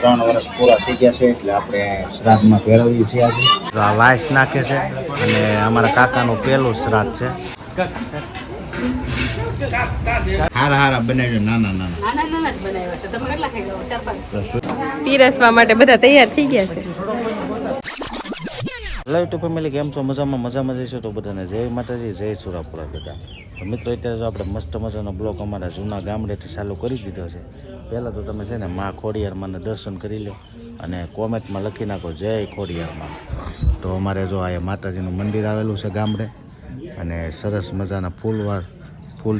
3 વર્ષ પૂરા થઈ ગયા છે એટલે આપણે શ્રાદ્ધમાં ભેરવીએ છીએ આજે. તો આ વાસ નાખે છે અને અમારા કાકાનું પહેલું શ્રાદ્ધ છે. હારા બનાવ્યો નાના પીરસવા માટે બધા તૈયાર થઈ ગયા છે. હેલો યુટ્યુબ ફેમિલી, કેમ છો? મજામાં જઈશું તો બધાને જય માતાજી, જય સુરાપુરા બધા. તો મિત્રો, અત્યારે આપણે મસ્ત મજાનો બ્લોગ અમારા જૂના ગામડેથી ચાલુ કરી દીધો છે. પહેલાં તો તમે છે ને મા ખોડિયારમાંના દર્શન કરી લો અને કોમેન્ટમાં લખી નાખો જય ખોડિયારમાં. તો અમારે જો આ માતાજીનું મંદિર આવેલું છે ગામડે અને સરસ મજાના ફૂલ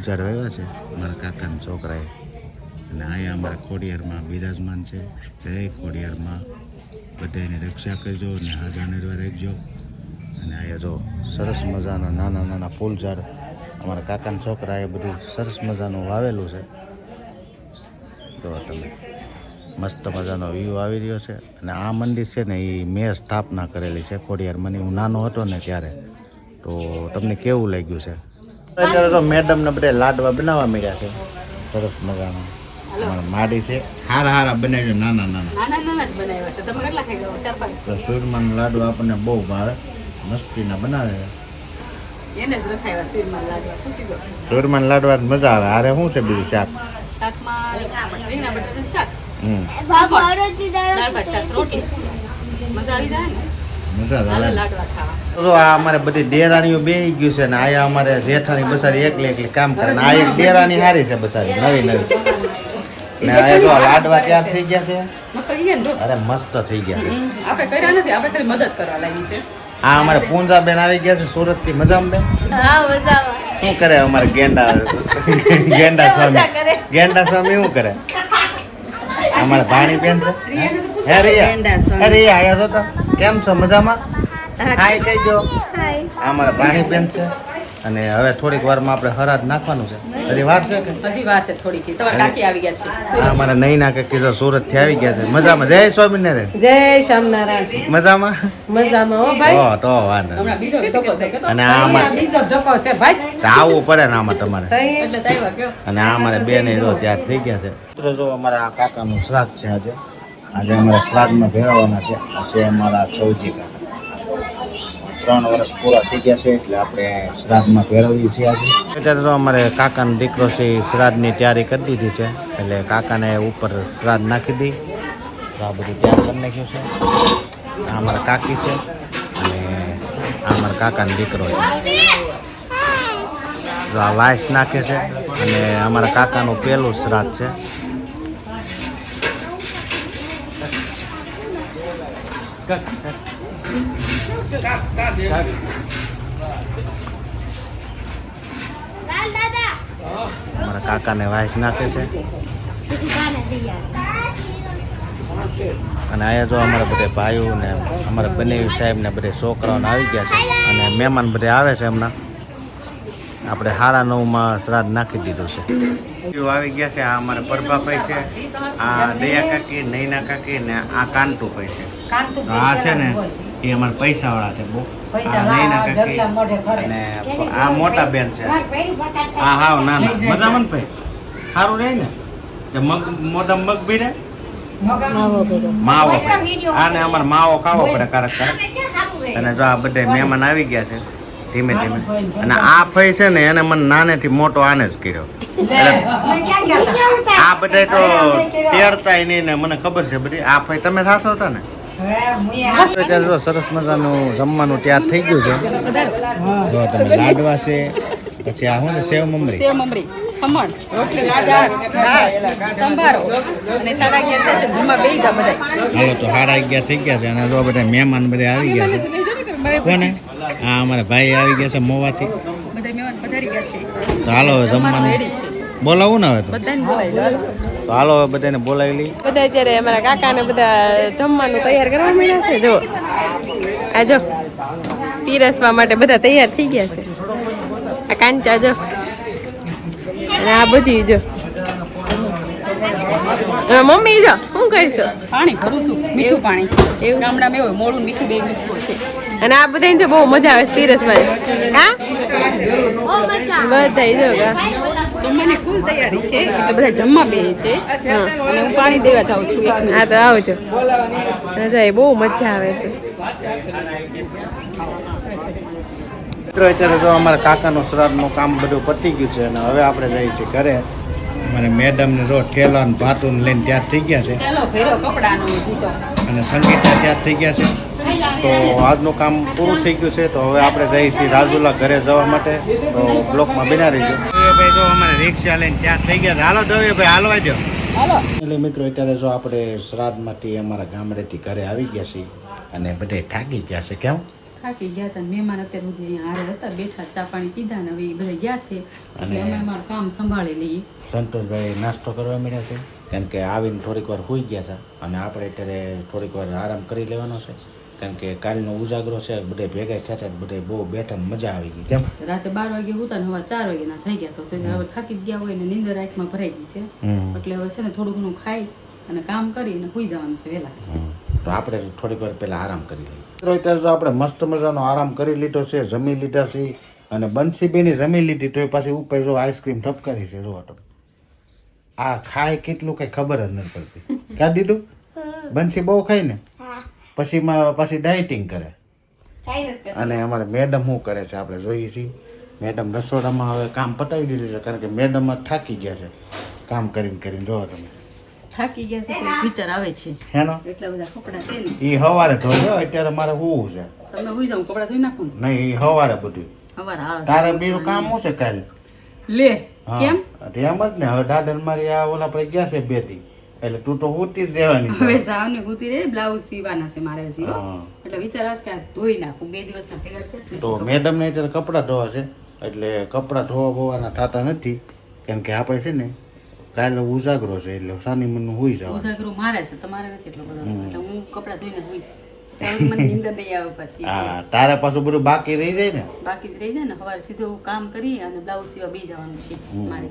ઝાડ વાવ્યા છે મારા કાકાના છોકરાએ. અને અહીંયા અમારા ખોડિયારમાં બિરાજમાન છે. જય ખોડિયારમાં. બધાની રક્ષા કરજો અને હાજર નિર્વા રાખજો. અને અહીંયા જો સરસ મજાના નાના ફૂલ ઝાડ અમારા કાકાના છોકરાએ બધું સરસ મજાનું વાવેલું છે. જો તમે મસ્ત મજાનો વ્યૂ આવી રહ્યો છે. અને આ મંદિર છે ને એ મેં સ્થાપના કરેલી છે ખોડિયારમાંની. હું નાનો હતો ને ત્યારે. તો તમને કેવું લાગ્યું છે? અત્યારે તો મેડમને બધા લાડવા બનાવવા મળ્યા છે સરસ મજાના. માડી છે હારા બનાવ્યો નાના તો સૂરમાના લાડુ આપણને બહુ ભાવે, મસ્તીના બનાવે છે. સૂરમાના લાડવા મજા આવે. હારે શું છે બીજું શાક? આ અમારે બધી દેરાણીઓ બેહી ગયું છે ને આયા અમારે જેઠાણી બસારી એકલી કામ કરે ને આ એક દેરાણી હારી છે બસારી નવી ને આ જો લાડવા તૈયાર થઈ ગયા છે. અરે મસ્ત થઈ ગયા. આ અમારે પૂંજાબેન આવી ગયા છે સુરત થી. મજામાં બેન? શું કરે અમારે ગેંડા સ્વામી શું કરે? અમારે ભાણી બેન છે. હે રિયા આયા છો તો કેમ છો? મજામાં? હાય કહી દો. અમારા ભાણી બેન છે. અને હવે થોડીક વારમાં આપણે હરાજ નાખવાનું છે. હજી વાર છે કે? હજી વાર છે થોડીક. તમારા કાકી આવી ગયા છે. અમારા નૈના કાકી તો સુરત થી આવી ગયા છે. મજામાં? જય સ્વામિનારાયણ. જય સ્વામિનારાયણ. મજામાં હો ભાઈ. તો વાંધો. હમણાં બીજો ધક્કો છે કે? અને આ અમારે બીજો ધક્કો છે ભાઈ. તો આવવું પડે ને આમાં તમારે. એટલે તૈયાર કયો. અને આ અમારે બેન જો ત્યાર થઈ ગયા છે. મિત્રો જો અમારા આ કાકાનું શ્રાદ્ધ છે આજે. આજે અમારા શ્રાદ્ધમાં ભેળવવાના છે. આ છે અમારા છવજી કાકા. 3 વર્ષ પૂરા થઈ ગયા છે એટલે આપણે શ્રાદ્ધમાં ભેરવીએ છીએ આજે. અત્યારે તો અમારે કાકાનો દીકરો છે એ શ્રાદ્ધની તૈયારી કરી દીધી છે. એટલે કાકાને ઉપર શ્રાદ્ધ નાખી દઈ. તો આ બધું તૈયાર કરી નાખ્યું છે. આ અમારા કાકી છે અને આ અમારા કાકાનો દીકરો છે. તો આ વાસ નાખે છે અને અમારા કાકાનું પહેલું શ્રાદ્ધ છે. અમારા કાકાને વાસ નાખે છે. અને અહીંયા જો અમારા બધા ભાઈઓ ને અમારા બનેવી સાહેબ ને બધા છોકરાઓને આવી ગયા છે. અને મહેમાન બધા આવે છે હમણાં. આપણે હારા 9માં શ્રાદ્ધ નાખી દીધું છે. આવી ગયા છે. આ અમારા પરભાભાઈ છે, આ દયા કાકી, નૈના કાકી ને આ કાંતુભાઈ છે. આ છે ને એ અમારા પૈસા વાળા છે બહુ. આ નૈના કાકી અને આ મોટા બેન છે. આ હાવ નાના. મજામાં ને ભાઈ? સારું રહે ને? મોટા મગ બી રહે? માવો. આને અમારે માવો ખાવો પડે કારક. અને જો આ બધા મહેમાન આવી ગયા છે ધીમે ધીમે. અને આ ફઈ છે ને એને મને નાનેથી મોટો આને જ કર્યો. આ બધા તો તેડતા નહીં ને મને ખબર છે બધી. આ ફઈ તમે થાશો હતા ને? અત્યારે સરસ મજાનું જમવાનું તૈયાર થઈ ગયું છે. જો તમે લાડવા છે, પછી આ શું છે? સેવ મમરી, ખમણ, રોટલી, દાળ, સંભારો અને 11:30 થાય છે. જમવા બેસી જા બધા. હાલો તો 11:30 થઈ ગયા છે. અને જો બધા મહેમાન બધા આવી ગયા છે. કોને? હા, અમારા ભાઈ આવી ગયા છે મોવાથી. બધા મહેમાન પધારી ગયા છે. તો હાલો હવે જમવાનું બોલાવું ને હવે તો. બધાને બોલાવી લો. તો હાલો હવે બધાને બોલાવી લઈ. બધા અત્યારે અમારા કાકાને બધા જમવાનું તૈયાર કરવા માંડ્યા છે. જો આ જો પીરસવા માટે બધા તૈયાર થઈ ગયા છે. આ કાંચા જો અને આ બધી જો. મમ્મી જો શું કરશો? પાણી ભરું છું, મીઠું પાણી. એવું ગામડામાં એવું મોડું મીઠું બે મિક્સ છે. અને આ બધાને તો બહુ મજા આવે પીરસવાની. હા બધા જો જમવાની ફૂલ તૈયારી છે એટલે બધા જમવા બેસે છે અને હું પાણી દેવા જાઉં છું 1 મિનિટ. હા તો આવજો રજા બહુ મજા આવે છે. મિત્રો અત્યારે જો અમારા કાકાનું શ્રાદ્ધનું કામ બધું પતી ગયું છે અને હવે આપણે જઈએ છીએ ઘરે. અમારે મેડમને જો ઠેલા ને ભાતું લઈને તૈયાર થઈ ગયા છે ચાલો ભેરો કપડાનો સીધો અને સંગીતા તૈયાર થઈ ગયા છે. તો આજનું કામ પૂરું થઈ ગયું છે તો હવે આપણે જઈએ છીએ રાજુલા ઘરે જવા માટે. તો બ્લોકમાં બિના રહીશું. ભાઈ જો અમારે રિક્ષા લઈને તૈયાર થઈ ગયા છે. હાલો દવે ભાઈ હાલવા જો. હાલો એટલે મિત્રો અત્યારે જો આપણે શ્રાદ્ધમાંથી અમારા ગામડેથી ઘરે આવી ગયા છીએ અને બધે થાકી ગયા છે. કેમ? થાકી ગયા હતા મહેમાન અત્યારે સુધી અહીંયા હારે હતા બેઠા ચા પાણી પીધા ને હવે એ બધા ગયા છે એટલે અમે અમારું કામ સંભાળી લઈએ. સંતોષભાઈ નાસ્તો કરવા મળ્યા છે કારણ કે આવીને થોડીક વાર સૂઈ ગયા હતા અને આપણે અત્યારે થોડીક વાર આરામ કરી લેવાનો છે કારણ કે કાલનો ઉજાગરો છે બધે ભેગા થયા હતા બધે બહુ બેઠા મજા આવી ગઈ. કેમ? રાતે 12 વાગે ઉતા ને હવે 4 વાગ્યાના થઈ ગયા તો હવે થાકી ગયા હોય ને નીંદર આંખમાં ભરાઈ ગઈ છે એટલે હવે છે ને થોડું ઘણું ખાઈ અને કામ કરીને સૂઈ જવાનું છે વહેલા. તો આપણે થોડીક વાર પહેલા આરામ કરી લઈએ. અત્યારે જો આપણે મસ્ત મજાનો આરામ કરી લીધો છે, જમી લીધા છે અને બંસીબેની જમી લીધી તો એ પાછી ઉપર જો આઈસ્ક્રીમ ઠપકારી છે. જો આ ખાય કેટલું કઈ ખબર જ નથી પડતી. ક્યાં દીધું બંસી બહુ ખાય ને પછી ડાયટિંગ કરે. અને અમારે મેડમ શું કરે છે આપણે જોઈએ છીએ. મેડમ રસોડામાં હવે કામ પતાવી દીધું છે કારણ કે મેડમ થાકી ગયા છે કામ કરીને. જોવો તમે થાકી ગયા છે તો એક વિચાર આવે છે હેનો એટલા બધા કપડા છે ને એ હવારે ધોજો. અત્યારે મારે હોવું છે તમને સુઈ જાઉં કપડા ધોઈ નાખું નહીં એ હવારે બધું. સવારે આળસ તારે બીજું કામ શું છે કાલે? લે હા, કેમ એમ જ ને. હવે દાદા મારી આ ઓલા પર ગયા છે બેટી એટલે તું તો ઉતી જ રહેવાની છે. હવે સાવને ગુતી રે બ્લાઉઝ સીવાના છે મારે હજી હો. હા. એટલે વિચાર આવે છે કે આ ધોઈ નાખું 2 દિવસના ભેગા થશે ને તો મેડમ ને અત્યારે કપડાં ધોવા છે એટલે કપડાં ધોવાના થતા નથી કારણ કે આપણે છે ને કાલે ઉજાગરો છે એટલે સાની મનનું હોઈ જવાનું. ઉજાગરો મારે છે તમારે નથી એટલો બધો એટલે હું કપડા ધોઈને હોઈશ ત્યારે મને નીંદર નહીં આવે પછી હા તારે પાછું બધું બાકી રહી જાય ને. બાકી જ રહી જાય ને સવારે સીધું કામ કરી અને બ્લાઉઝ સીવા બી જવાનું છે મારે.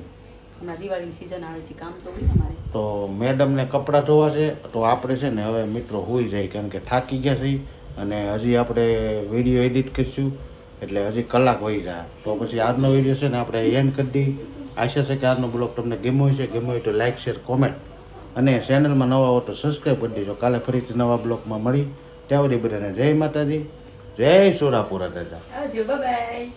હમણાં દિવાળીની સિઝન આવે છે કામ તો હોય ને મારે. તો મેડમને કપડાં ધોવા છે તો આપણે છે ને હવે મિત્રો હોઈ જાય કારણ કે થાકી ગયા છીએ અને હજી આપણે વિડીયો એડિટ કરીશું એટલે હજી કલાક હોઈ જાય. તો પછી આજનો વિડીયો છે ને આપણે એન્ડ કરી દઈએ. આશા છે કે આજનો બ્લોગ તમને ગમ્યો હશે. ગમ્યો હોય તો લાઇક શેર કોમેન્ટ અને ચેનલમાં નવા હો તો સબસ્ક્રાઈબ કરી દેજો. કાલે ફરીથી નવા બ્લોગમાં મળી ત્યાં સુધી બધાને જય માતાજી, જય સોરાપુરા દાદા. આવજો બાય.